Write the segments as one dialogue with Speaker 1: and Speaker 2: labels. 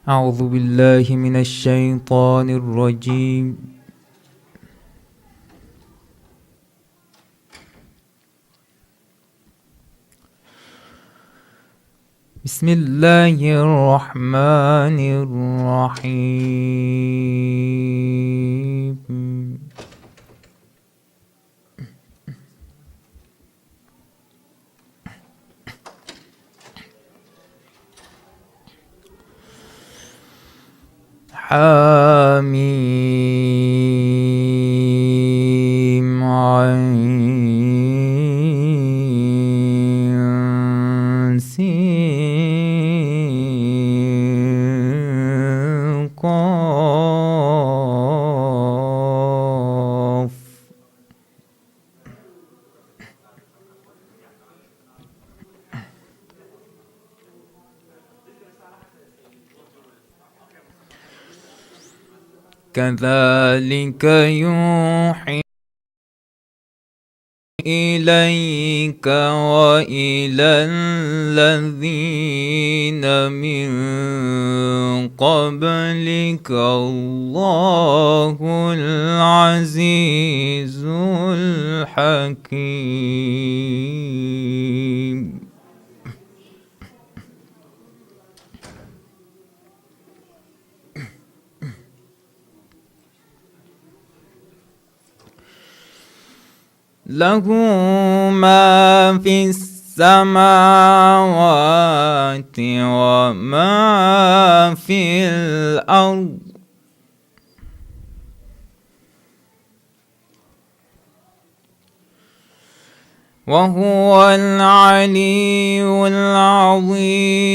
Speaker 1: أعوذ بالله من الشيطان الرجيم. بسم الله الرحمن الرحيم. حميم عين سين قاف. كذلك يوحي إليك وإلى الذين من قبلك الله العزيز الحكيم. له ما في السماوات وما في الأرض وهو العلي العظيم.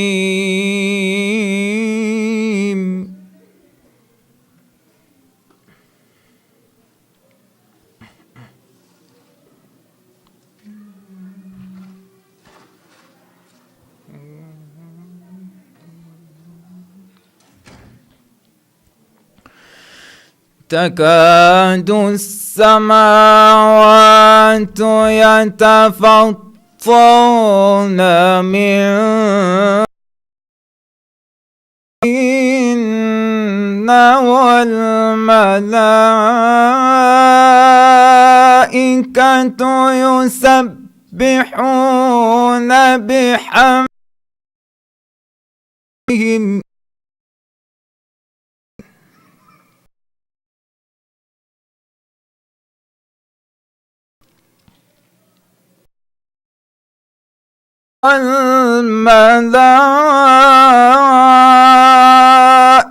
Speaker 1: تكاد السماوات يتفطرن من والملائكة يسبحون بحمدهم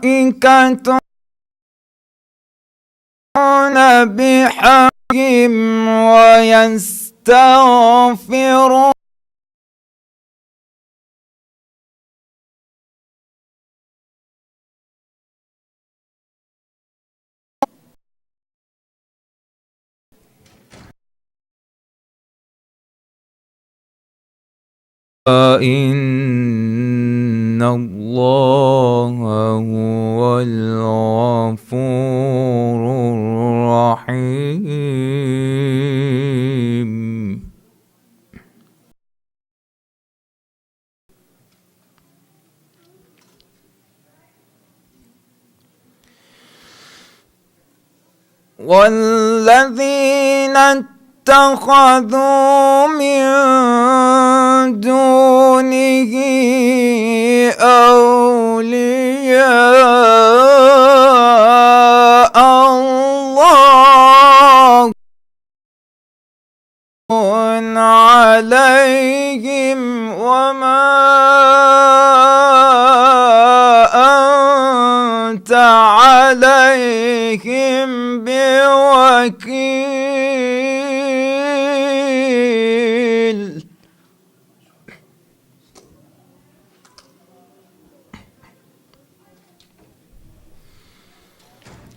Speaker 1: والملائكة بحمدهم ويستغفرون إن الله هو الغفور الرحيم. والذين اتخذوا من دونه أولياء الله عليهم وما أنت عليهم بوكيل.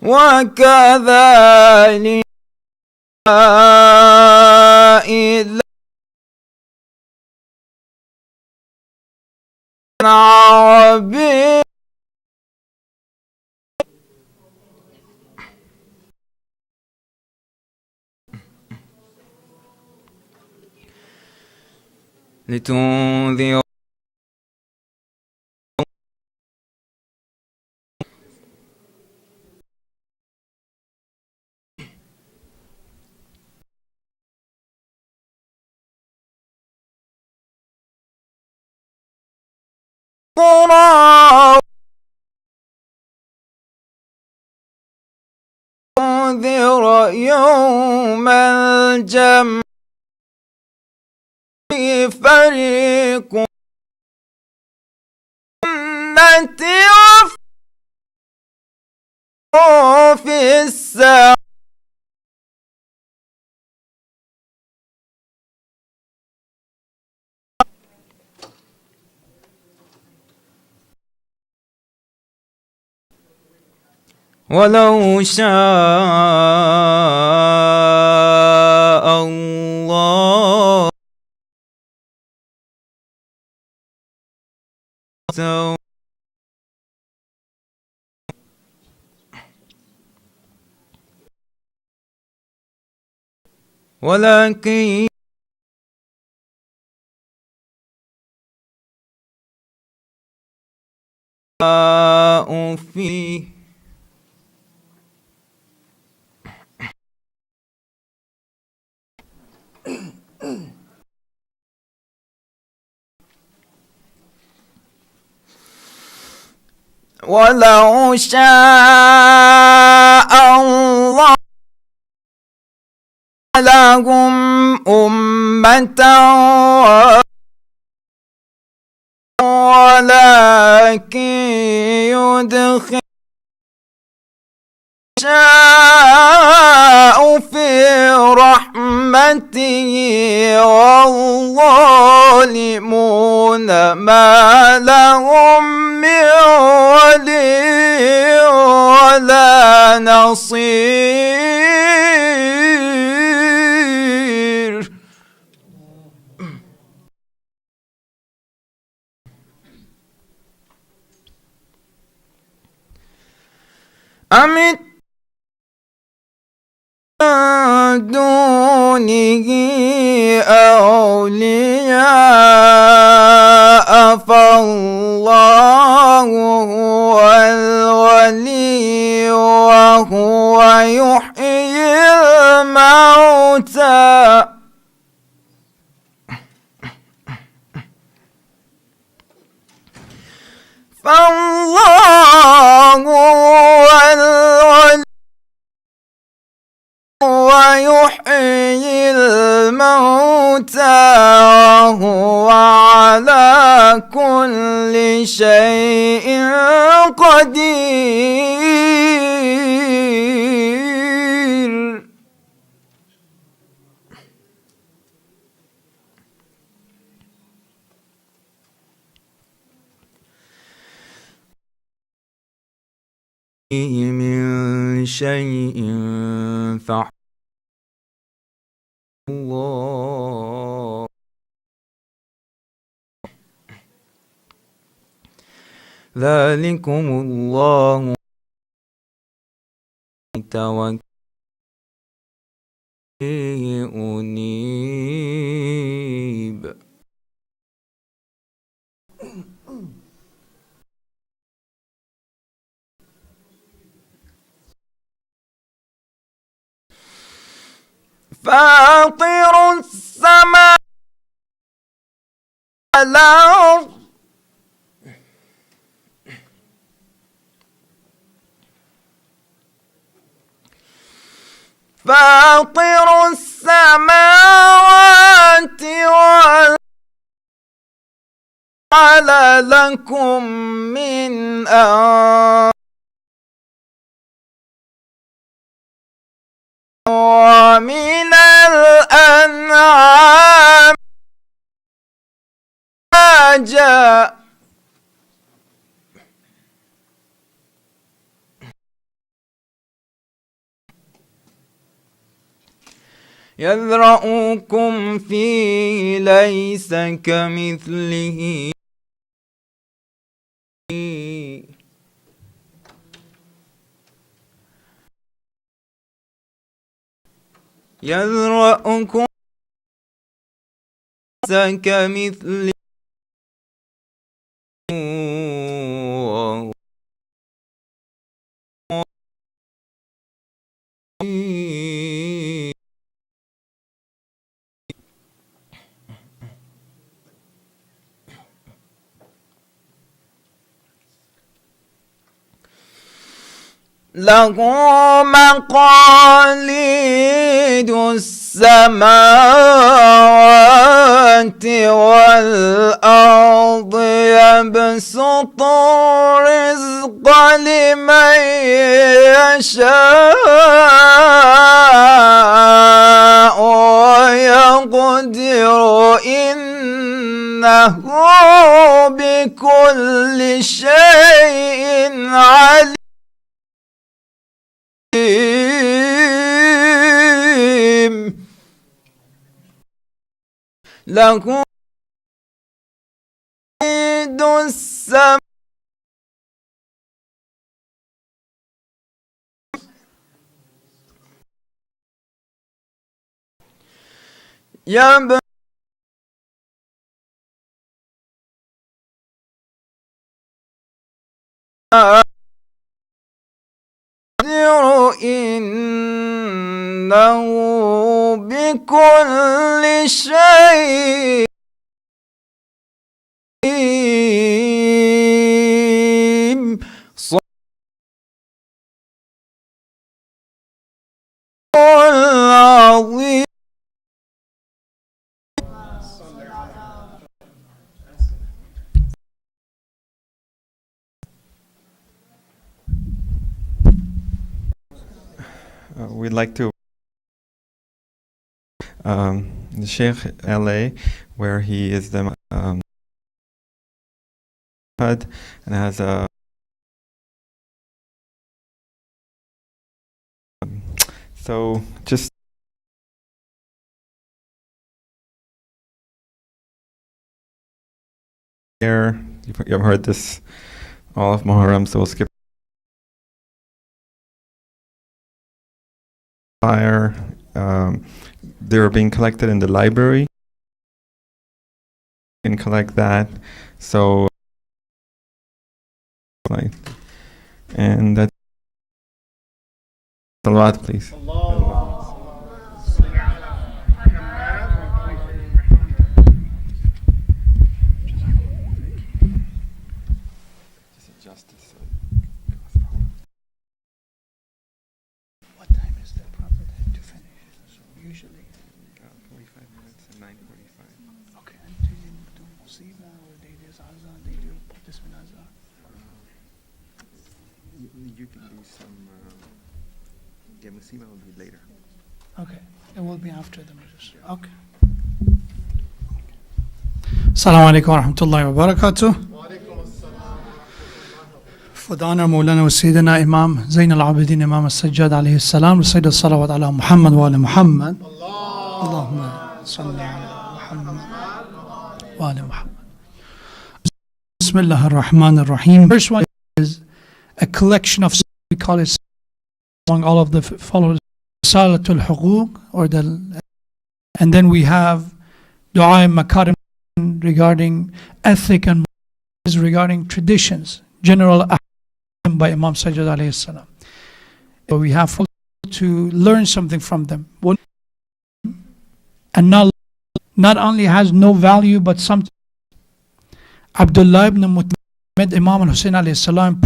Speaker 1: وكذلك إلى عربي لتنذر القرى وانذر يوم الجمع فريق التي في الساعة ولو شاء الله ولكن فيه ولو شاء الله لهم أمة ولكن يدخل شاء في رحمته والظالمون ما لهم من ولي ولا نصير. أم دونه أولياء فالله هو الولي وهو يحيي الموتى فالله هو الولي ويحيي الموتى وهو على كل شيء قدير. من شيء الله ذلكم الله توكل أنيب. فاطر السماء والأرض فاطر السماوات والأرض جعل لكم من ومن الأنعام جاء يذرؤكم فيه ليس كمثله يذرؤكم ليس كمثله له مقاليد السماوات والأرض يبسط الرزق لمن يشاء ويقدر إنه بكل شيء عليم له مقاليد السماوات يقدر إنه بكل شيء صدق العظيم.
Speaker 2: We'd like to the Sheikh LA, where he is the and has a so just here you've heard this all of Muharram, so we'll skip fire. They're being collected in the library. You can collect that. So, and that's a lot, please.
Speaker 3: What time is the prophet to finish? So usually
Speaker 2: 45 minutes and 9:45.
Speaker 3: okay, do you do musiba or they do zaza, they do Bismillah zaza?
Speaker 2: You can do some. Yeah, Musima will be later.
Speaker 3: Okay, it will be after the majlis. Okay. Assalamu alaikum wa rahmatullahi wa barakatuh. For the honor Mawlana wa Sayyidina Imam Zain al-Abidin Imam al-Sajjad alayhi salam, recite salawat ala Muhammad wa ala Muhammad. Allahumma salli ala Muhammad wa ala Muhammad. Bismillah ar-Rahman ar-Rahim. First one is a collection of, we call it among all of the followers, Salatul Huquq, or the, and then we have Dua Makarim regarding ethic and regarding traditions, general by Imam Sajjad alayhi salam. So we have to learn something from them. One, and not only has no value, but something. Abdullah ibn Mutmid Imam al-Hussein alayhi salam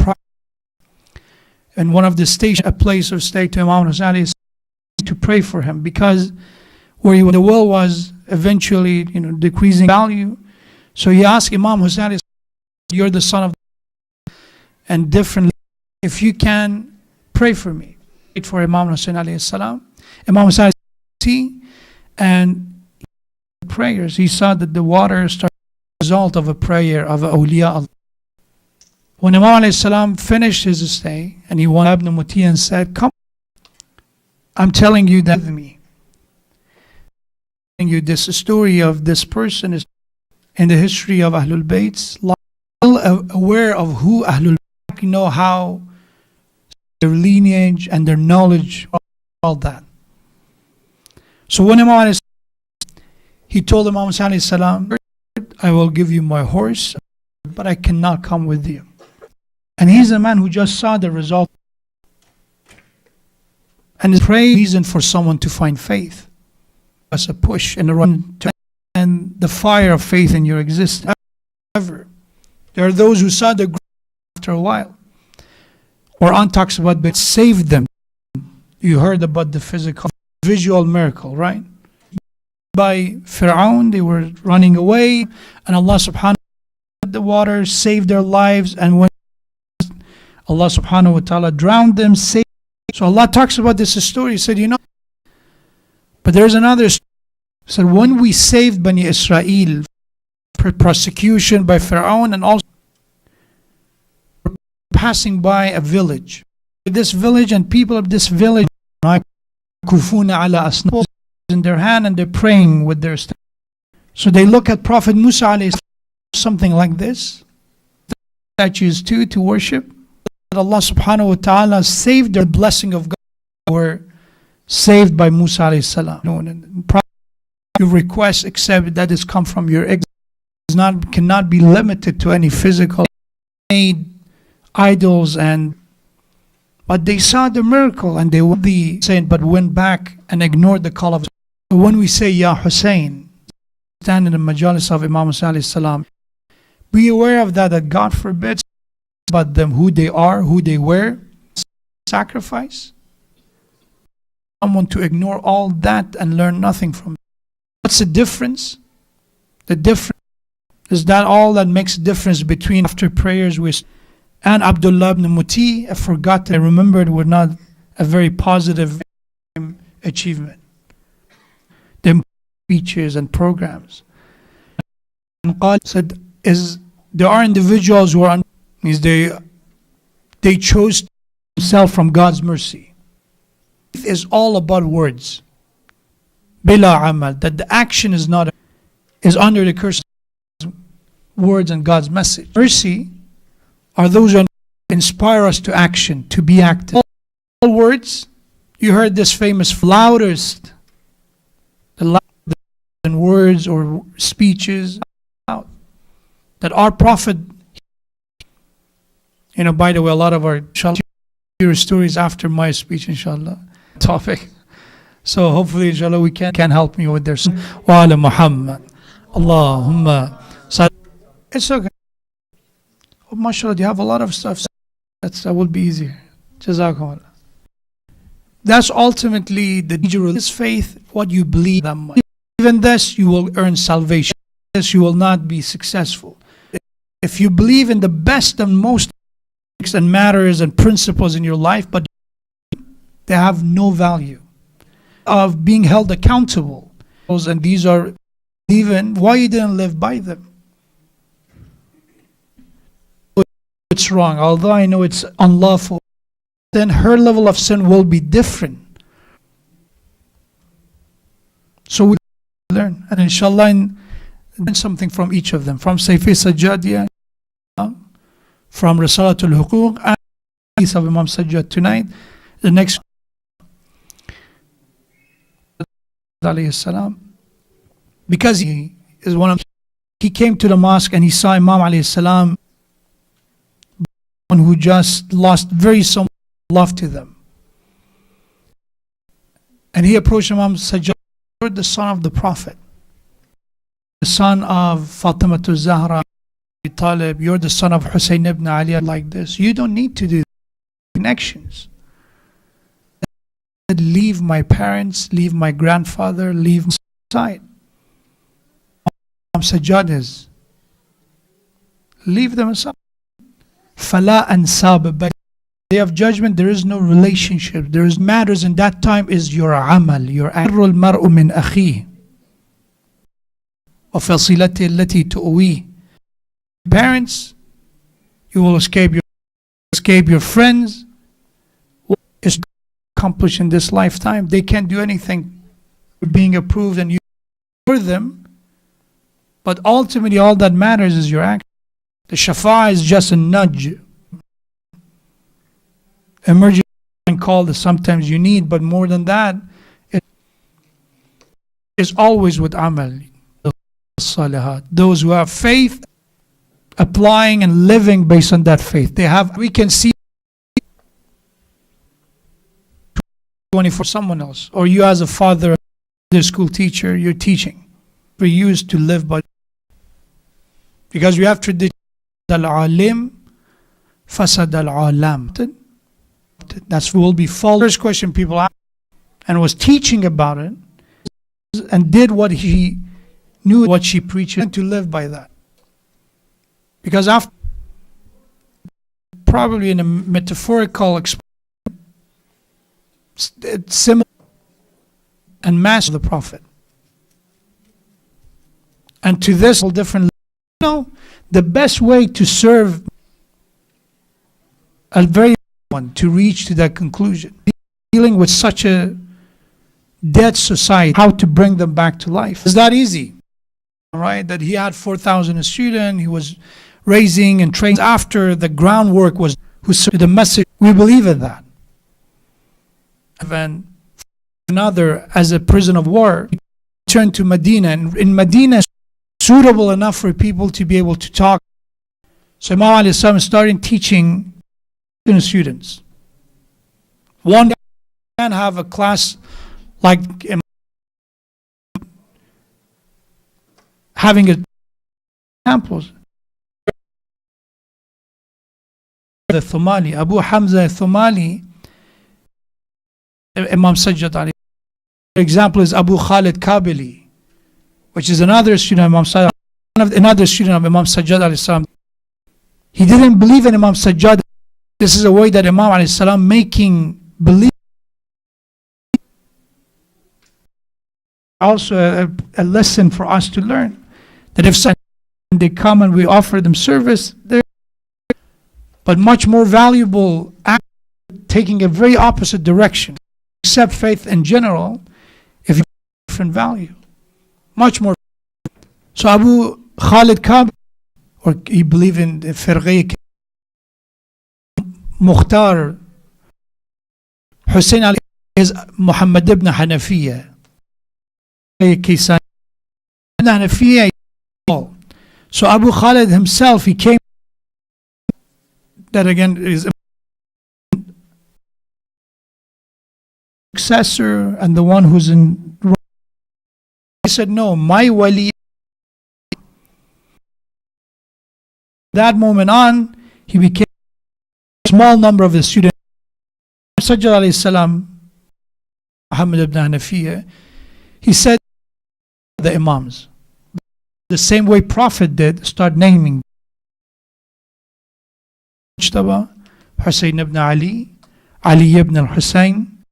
Speaker 3: in one of the stations, a place of stay to Imam al-Hussein alayhi salam to pray for him, because where the world was eventually decreasing value. So he asked Imam Hussein alayhi salam, you're the son of and different, if you can pray for me. For Imam Hussein alayhi salam. Imam Hussein and prayers, he saw that the water started as a result of a prayer of awliya Allah. When Imam alayhi salam finished his stay and he went up Ibn Muti and said, come, I'm telling you that with me. You this story of this person is in the history of Ahlul Bayt, aware of who Ahlul Bayt, know how their lineage and their knowledge, all that. So when Imam he told Imam alayhi salam, I will give you my horse, but I cannot come with you. And he's a man who just saw the result. And it's a reason for someone to find faith as a push and a run to, and the fire of faith in your existence. However, there are those who saw the growth after a while. Quran talks about but saved them. You heard about the physical, visual miracle, right? By Fir'aun, they were running away, and Allah subhanahu wa ta'ala the water, saved their lives, and when Allah subhanahu wa ta'ala drowned them, saved. So Allah talks about this story. He said, but there's another story. He said, when we saved Bani Israel persecution by Fir'aun, and also passing by a village. This village and people of this village kufuna ala asnaf in their hand, and they're praying with their staff. So they look at Prophet Musa alayhi something like this, statues too, to worship. Allah subhanahu wa ta'ala saved their blessing of God, were saved by Musa alayhi salam. Your request, except that has come from your ex, cannot be limited to any physical made idols, but they saw the miracle, and they were the saint, but went back and ignored the call of. So when we say Ya Hussein, stand in the majalis of Imam Musa alayhi salam, be aware of that God forbids about them, who they are, who they were, sacrifice. Someone to ignore all that and learn nothing from it. What's the difference? The difference is that all that makes a difference between after prayers and Abdullah ibn Muti, I remembered, were not a very positive achievement. The speeches and programs. And Qal said, there are individuals who are they chose themselves from God's mercy. It is all about words. Bila amal, that the action is under the curse of words and God's message. Mercy are those who inspire us to action, to be active. All words, you heard this famous loudest, the loudest words or speeches that our Prophet, by the way, a lot of our inshallah stories after my speech, inshallah, topic. So hopefully, inshallah, we can help me with their wa ala Muhammad. Allahumma. It's okay. Oh, mashallah, you have a lot of stuff. That will be easier. Jazakumullah. That's ultimately the danger of this faith, what you believe that much. Even this, you will earn salvation. This, you will not be successful. If you believe in the best and most and matters and principles in your life, but they have no value of being held accountable. And these are even why you didn't live by them. It's wrong, although I know it's unlawful, then her level of sin will be different. So we learn, and inshallah learn something from each of them, from Sayfi Sajjadiyah, from Risalatul Huquq, and Hadith of Imam Sajjad tonight. The next alayhi salam, because he is he came to the mosque and he saw Imam alayhi salam, one who just lost very so much love to them. And he approached Imam Sajjad, you're the son of the Prophet, the son of Fatima Zahra, Talib, you're the son of Hussein ibn Ali, like this. You don't need to do connections. Leave my parents, leave my grandfather, leave my side. Imam Sajjad is, leave them aside. Fala and SABA, but day of judgment there is no relationship. There is matters in that time is your amal, your amal. Mar'u min akhi wa fasilati allati tu'wi. Parents, you will escape your friends. What is accomplished in this lifetime? They can't do anything being approved and you for them. But ultimately all that matters is your action. The shafa is just a nudge. Emergency call that sometimes you need, but more than that, it is always with amal. Those who have faith, applying and living based on that faith. We can see 24 someone else, or you as a father, a school teacher, you're teaching. For you to live by, because we have tradition. Al-alim fasad al-alam. corrupted. That's will be false. First question people ask, and was teaching about it, and did what he knew, what she preached, and to live by that. Because after, probably in a metaphorical expression, it's similar and mass of the Prophet. And to this different, the best way to serve a very one to reach to that conclusion, dealing with such a dead society, how to bring them back to life. It's not easy, all right? That he had 4,000 students, he was raising and training after the groundwork was who served the message. We believe in that. And then another, as a prison of war, returned to Medina, and in Medina, suitable enough for people to be able to talk. So Imam alayhi salam started teaching students. One can have a class like having examples. The Thumali, Abu Hamza Thumali, Imam Sajjad alayhi. Example is Abu Khalid Kabili, which is another student of Imam Sajjad, another student of Imam Sajjad alayhi salam. He didn't believe in Imam Sajjad. This is a way that Imam alayhi salam making believe. Also a lesson for us to learn, that if they come and we offer them service, but much more valuable act, taking a very opposite direction. Accept faith in general, if you have different value, much more. So Abu Khalid Kab, or he believed in the Firqi, Mukhtar Hussein Ali is Muhammad ibn Hanafiya. So Abu Khalid himself, he came, that again is successor and the one who's in. He said, no, my wali. That moment on, he became a small number of the students. Sajjad alayhi salam, Muhammad ibn Hanafiya, he said, the Imams, the same way Prophet did, start naming Mujtaba, Hussein ibn Ali, Ali ibn al-Hussein,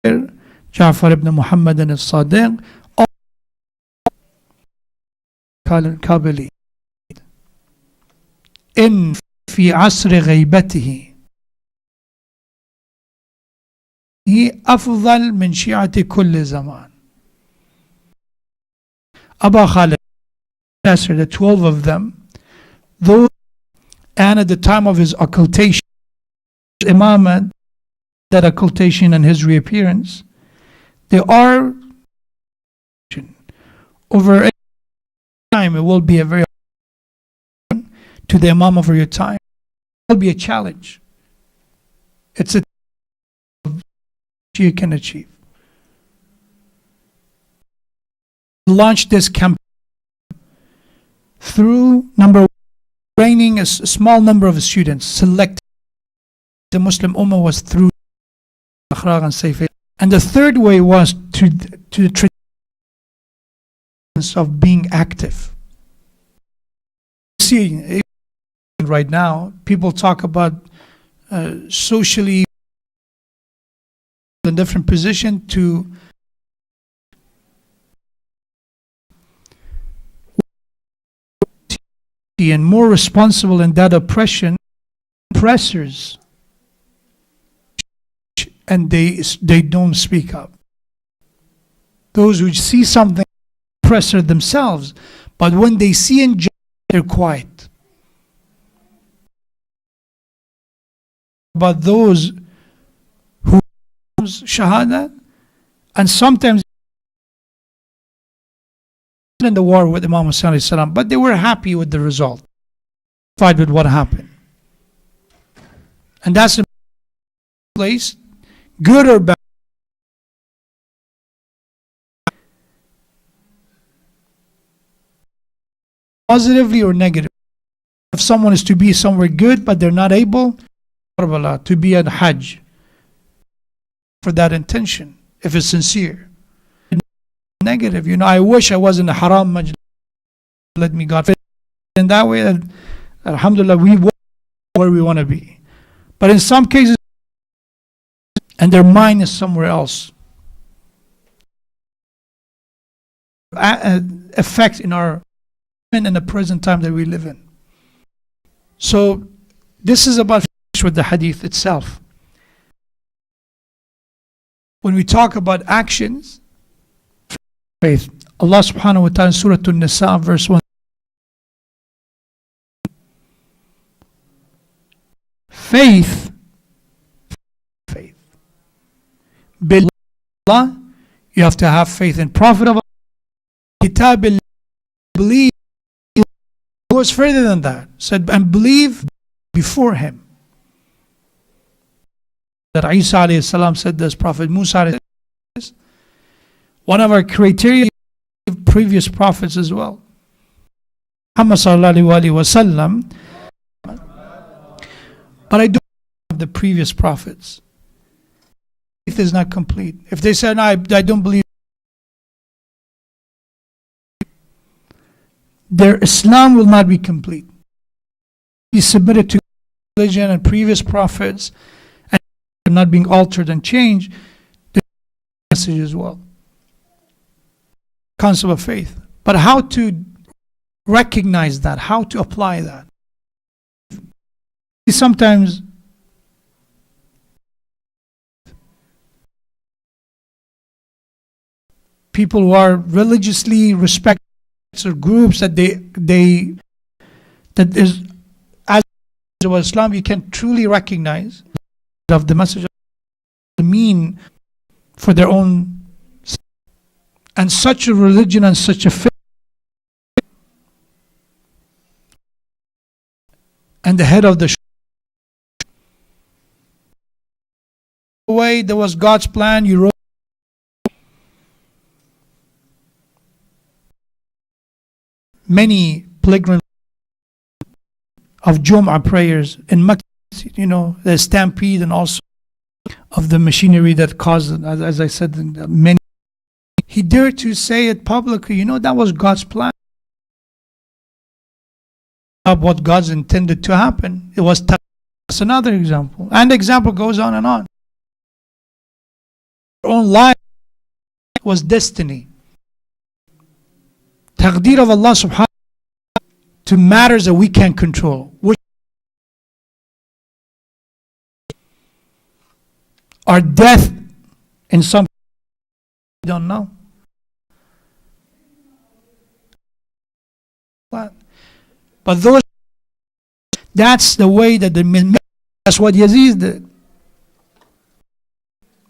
Speaker 3: Ja'far ibn Muhammad al-Sadiq, Kabili. In في عصر غيبته هي أفضل من شيعة كل زمان. Abu Khalid, the 12 of them, those, and at the time of his occultation, Imam, that occultation and his reappearance, they are over a time. It will be a very to the Imam of your time. It will be a challenge. It's a you can achieve. Launch this campaign through number one, training a small number of students. Select the Muslim Ummah was through Akhraq and Sayf. And the third way was to the traditions of being active. See, right now, people talk about socially in different position to and more responsible in that oppressors, and they don't speak up. Those who see something, oppressor themselves, but when they see injustice, they're quiet. But those who shahada, and sometimes in the war with Imam Hussein alayhi salam, but they were happy with the result, satisfied with what happened. And that's a place, good or bad, positively or negative. If someone is to be somewhere good but they're not able to be at Hajj, for that intention, if it's sincere. Negative, I wish I was in the haram majlis. Let me God. In that way, alhamdulillah, we were where we want to be. But in some cases, and their mind is somewhere else. Effect in our in the present time that we live in. So this is about with the hadith itself. When we talk about actions, faith, Allah subhanahu wa ta'ala in Surah An-Nisa verse 1, faith, Billah, you have to have faith in Prophet of Allah, Kitab, believe, goes further than that, said, and believe before him. That Isa alayhi salam said this, Prophet Musa alayhi salam, one of our criteria of previous prophets as well. Muhammad sallallahu alayhi wa sallam, but I don't have the previous prophets. Faith is not complete. If they say, no, I don't believe, their Islam will not be complete. Be submitted to religion and previous prophets and not being altered and changed, the message as well. Concept of faith. But how to recognize that, how to apply that. Sometimes people who are religiously respected or groups that that is as Islam, you can truly recognize of the message of the mean for their own, and such a religion and such a faith, and the head of the way there was God's plan, you wrote many pilgrims of Jum'ah prayers in Makkah, the stampede and also of the machinery that caused, as I said, many. He dared to say it publicly, that was God's plan. What God's intended to happen. It was that's another example. And the example goes on and on. Our own life was destiny. Taqdeer of Allah subhanahu wa ta'ala to matters that we can't control. Our death in some we don't know. But that's the way that that's what Yazid did.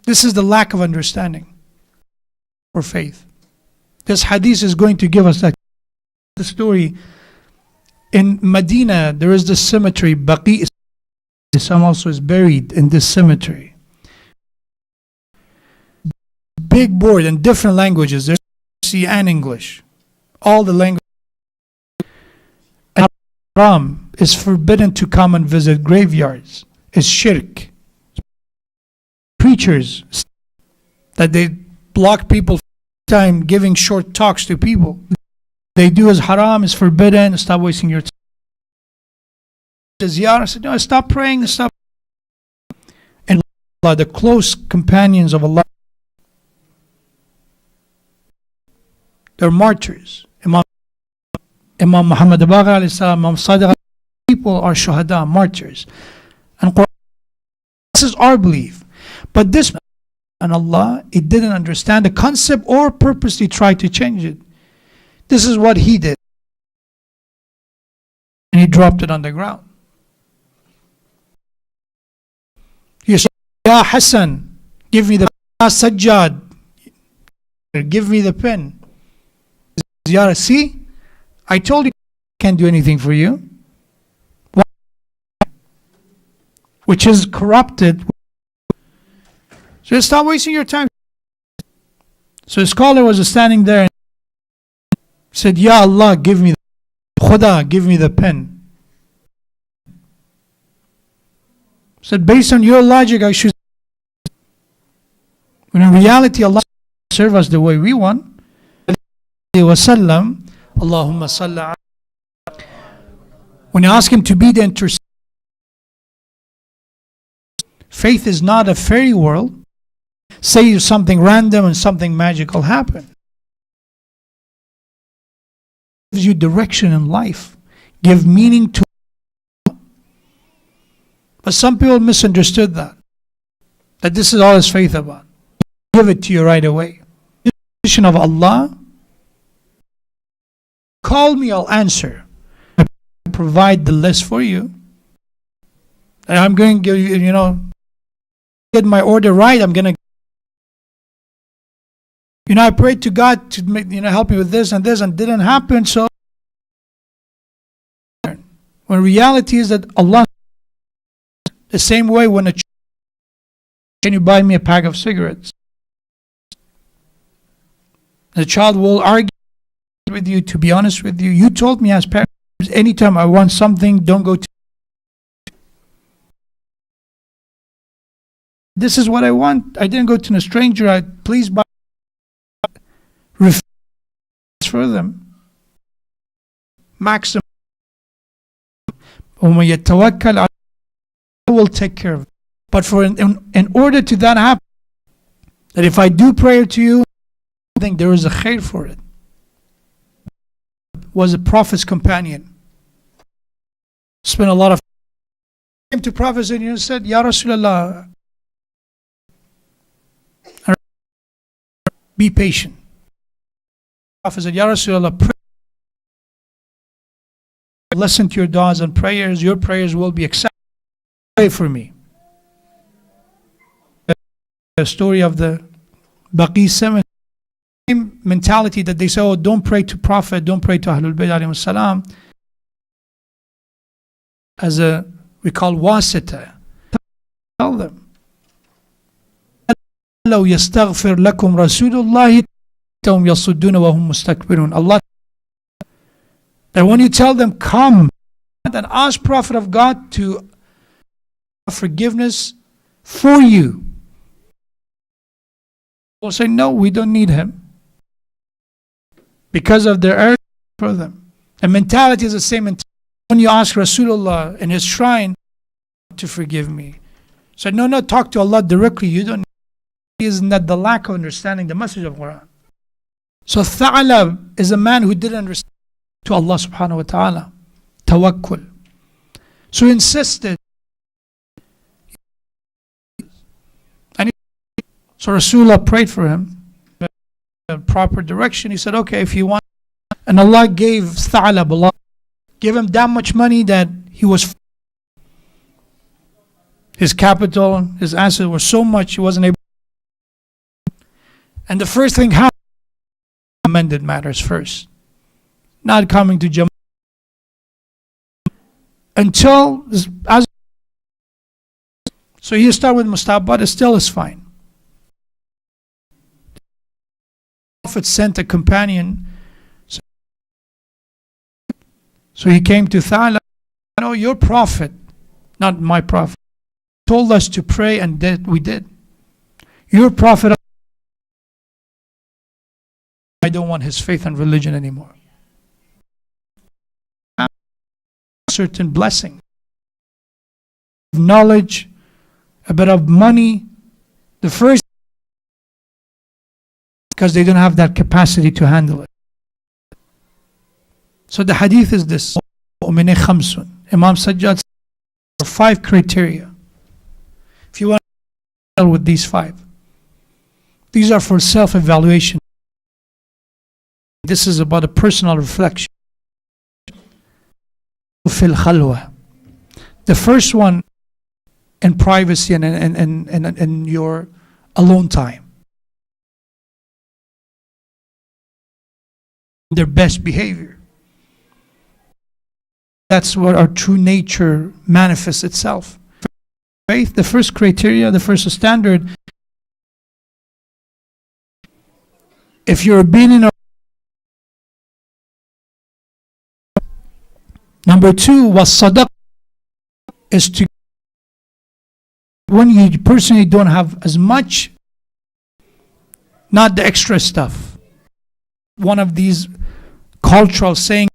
Speaker 3: This is the lack of understanding or faith. This hadith is going to give us that. The story in Medina, there is this cemetery, Baqi. Islam also is buried in this cemetery. Big board in different languages. There's Farsi and English. All the languages. Haram is forbidden to come and visit graveyards. It's shirk. Preachers that they block people time giving short talks to people. They do as haram, is forbidden. Stop wasting your time. The ziyarah said, no, stop praying, stop. And Allah, the close companions of Allah, they're martyrs. Imam Muhammad Baqir alayhi salam, Imam Sadiq, people are shuhada, martyrs. And Quran, this is our belief. But this, and Allah, it didn't understand the concept or purposely tried to change it. This is what he did. And he dropped it on the ground. He said, Ya Hassan, give me the Sajjad, give me the pen. Ziyarah, see? I told you I can't do anything for you. Which is corrupted. So stop wasting your time. So a scholar was standing there and said, Ya Allah, give me the Khuda, give me the pen. Said, based on your logic, I should. When in reality Allah serve us the way we want. Wasallam, Allahumma salli. When you ask him to be the intercessor, faith is not a fairy world. Say something random and something magical happen. It gives you direction in life, give meaning to. But some people misunderstood that this is all his faith about. Give it to you right away. The position of Allah, call me, I'll answer. I provide the list for you. And I'm going to give you, get my order right. I'm going to, I prayed to God to make, help me with this and didn't happen. So, when reality is that Allah, the same way when can you buy me a pack of cigarettes? The child will argue with you, to be honest with you. You told me as parents, anytime I want something, don't go to. This is what I want. I didn't go to a stranger. Please buy. Refuse for them. Maximum. وَمَن يَتَوَكَّلْ عَلَى اللَّهِ will take care of it. But for in order to that happen, that if I do prayer to you, I think there is a khair for it. Was a Prophet's companion. Spent a lot of time. Came to Prophet and said, Ya Rasulullah, be patient. Prophet said, Ya Rasulullah, pray. Listen to your du'as and prayers. Your prayers will be accepted. Pray for me. The story of the Baqi 7. Same mentality that they say, oh, don't pray to Prophet, don't pray to Ahlul Bayt alayhi salam. As we call wasita. Tell them. لو يستغفر لكم رسول الله تهم يصدون وهم مستكبرون. Allah, that when you tell them come and ask Prophet of God to forgiveness for you, will say no, we don't need him, because of their urge for them. The mentality is the same mentality. When you ask Rasulullah in his shrine to forgive me, so no, talk to Allah directly. You don't. Isn't that the lack of understanding the message of Quran? So Tha'lab is a man who didn't understand to Allah subhanahu wa ta'ala. Tawakkul. So he insisted. And so Rasulullah prayed for him. Proper direction. He said, okay, if you want. And Allah gave Tha'lab, Allah gave him that much money that he was. His capital, his assets were so much he wasn't able. And the first thing happened, amended matters first. Not coming to Jama'ah. Until, so you start with Mustahabat, it still is fine. The Prophet sent a companion. So he came to Tha'lab. No, your Prophet, not my Prophet, told us to pray and we did. Your Prophet, I don't want his faith and religion anymore. Certain blessing, knowledge, a bit of money. The first, because they don't have that capacity to handle it. So the hadith is this. Imam Sajjad said 5 criteria. If you want to deal with these 5, these are for self-evaluation. This is about a personal reflection. Fil khalwa. The first one, in privacy and your alone time. Their best behavior. That's where our true nature manifests itself. Faith, the first criteria, the first standard. If you're being in a number 2 was sadaq, is to when you personally don't have as much, not the extra stuff. One of these cultural sayings,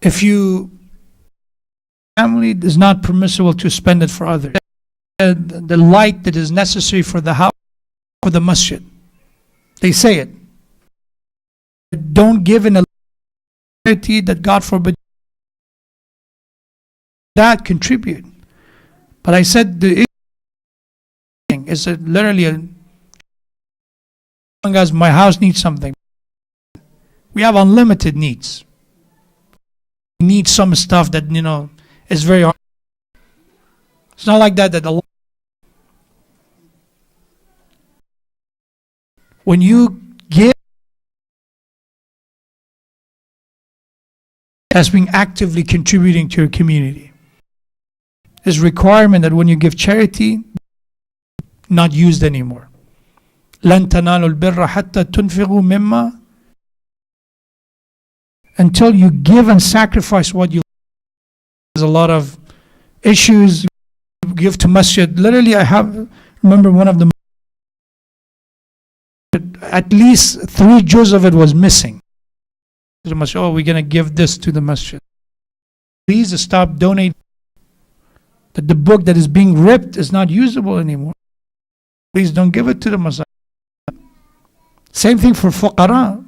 Speaker 3: if you family, it is not permissible to spend it for others. The light that is necessary for the house, for the masjid. They say it. Don't give in a charity that God forbid that contribute. But I said the thing is that literally as my house needs something. We have unlimited needs. We need some stuff that is very hard. It's not like that when you give as being actively contributing to your community. There's requirement that when you give charity, not used anymore. لن تنالوا البر حتى تنفقوا مما, until you give and sacrifice what you. There's a lot of issues. Give to masjid. Literally, remember one of the, at least 3 juz of it was missing. Oh, we're going to give this to the masjid. Please stop donating. That the book that is being ripped is not usable anymore. Please don't give it to the masjid. Same thing for fuqara.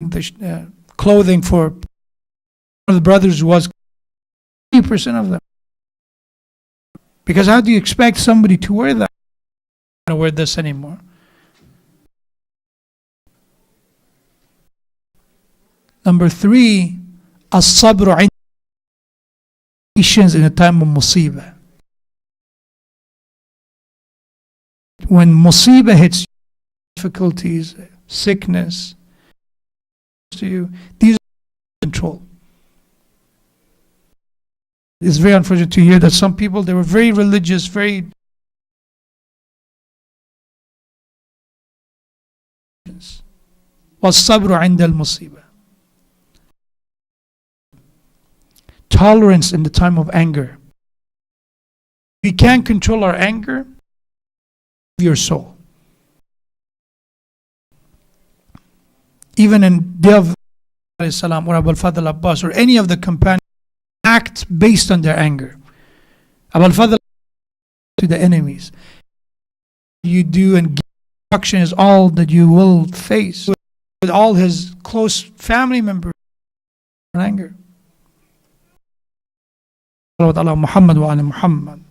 Speaker 3: The clothing for the brothers was 80% of them. Because how do you expect somebody to wear that? I don't wear this anymore. Number 3, as-sabru patience in a time of musibah. When musibah hits you, difficulties, sickness to you, these are control. It's very unfortunate to hear that some people, they were very religious, very was-sabru 'inda al-musibah. Tolerance in the time of anger. We can't control our anger, your soul. Even in day of salam or Abu al-Fadl Abbas or any of the companions act based on their anger. Abu al-Fadl to the enemies. You do and give instruction is all that you will face with all his close family members in anger. Ala Muhammad wa ala Muhammad.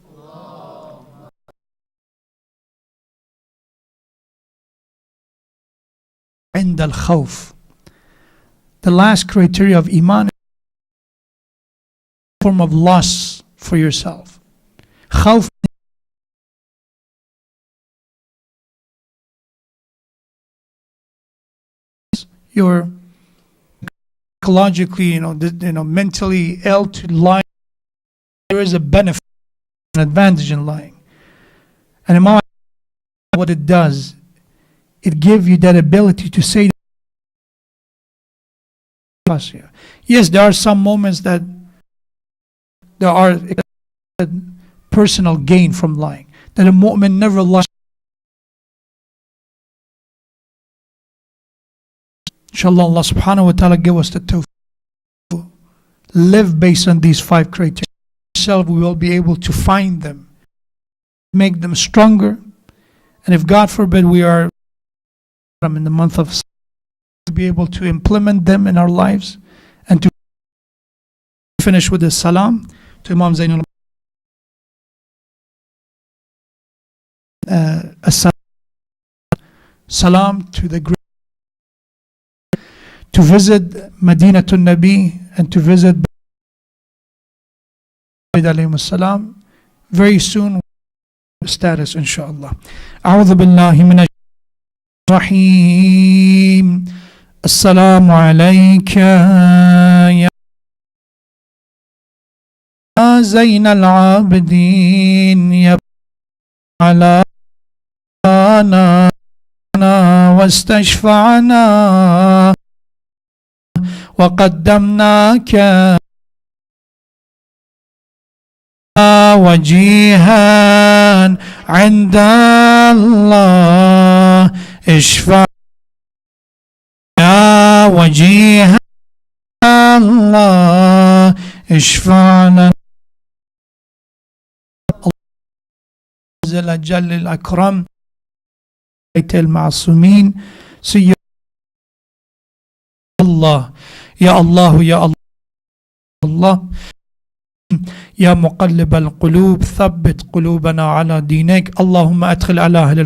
Speaker 3: عند الخوف. The last criteria of iman is a form of loss for yourself. خوف, you're psychologically, mentally ill to lie. There is a benefit, an advantage in lying. And Imam, what it does, it gives you that ability to say, yes, there are some moments that there are personal gain from lying. That a mu'min never lies. Inshallah, Allah subhanahu wa ta'ala give us the tawfiq. Live based on these 5 criteria. We will be able to find them, make them stronger, and if God forbid we are in the month of to be able to implement them in our lives, and to finish with the salam to Imam Zainul salam to the great, to visit Madinatul Nabi and to visit السلام very soon status inshallah. أعوذ بالله من الرحيم. السلام عليك يا زين العابدين يا على واستشفعنا وقدمناك وجيها عند الله اشفع يا وجيها الله اشفع لنا جل جل الأكرم بيت المعصومين سيد الله يا الله يا الله الله يا مقلب القلوب ثبت قلوبنا على دينك اللهم أدخل على أهل